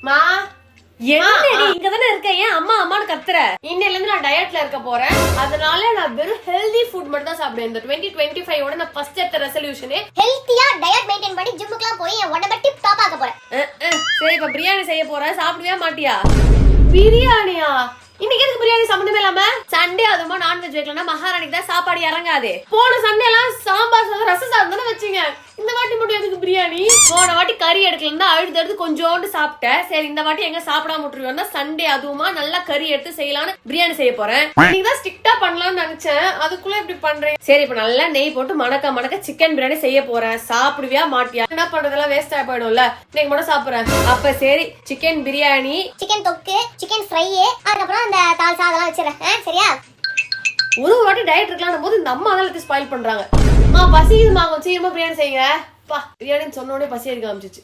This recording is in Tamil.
மா என்னடி இங்க தானே இருக்க? ஏன் அம்மா அம்மான்னு கத்துற? இன்னையில இருந்து நான் டயட்ல இருக்க போறேன். அதனால நான் வெறும் ஹெல்தி ஃபுட் மட்டும் தான் சாப்பிடுவேன். இந்த 2025 ஓட நான் ஃபர்ஸ்ட் எடுத்த ரெசல்யூஷனே ஹெல்த்தியா டயட் மெயின்டைன் பண்ணி ஜிம்முக்குலாம் போய் என் உடம்ப டிப் டாப் ஆக்க போறேன். சரி, இப்ப பிரியாணி செய்ய போறேன், சாப்பிடுவியா மாட்டியா? பிரியாணியா? இன்னைக்கு எதுக்கு பிரியாணி சம்பந்தமே இல்லாம? சண்டே அதுமா நான்வெஜ் வைக்கலன்னா மகாராணிக்கு தான் சாப்பாடு இறங்காது. போன சண்டே எல்லாம் சாம்பார் சாதம் ரசம் சாதம் தானே வச்சீங்க. இந்த வாட்டி மட்டும் எதுக்கு பிரியாணி? போன வாட்டி கறி எடுக்கலன்னா அழுது கொஞ்சோண்டு சாப்பிட்டேன். சரி, இந்த வாட்டி எங்க சாப்பிடாம விட்டுருவோம்னா சண்டே அதுவுமா நல்லா கறி எடுத்து செய்யலாம்னு பிரியாணி செய்ய போறேன். இன்னைக்கு தான் ஸ்ட்ரிக்டா பண்ணலாம்னு நினைச்சேன், அதுக்குள்ள இப்படி பண்றேன். சரி, இப்ப நல்லா நெய் போட்டு மணக்க சிக்கன் பிரியாணி செய்ய போறேன். சாப்பிடுவியா மாட்டியா? என்ன பண்றதெல்லாம் வேஸ்ட் ஆகி போயிடும்ல, இன்னைக்கு மட்டும் சாப்பிடுறேன். அப்ப சரி, சிக்கன் பிரியாணி, சிக்கன் தொக்கு, சிக்கன் ஃப்ரை, அதுக்கப்புறம் அந்த தால்சா அதெல்லாம் வச்சிரேன். சரியா? ஒரு வாட்டி டயட் இருக்கலாம் போது இந்த அம்மா தான் ஸ்பாயில் பண்றாங்க. பசிக்குதுமா, கொஞ்சம் சீக்கிரமா பிரியாணி செய்யுங்க. பிரியாணின்னு சொன்ன உடனே பசி எடுக்க ஆரம்பிச்சிச்சு.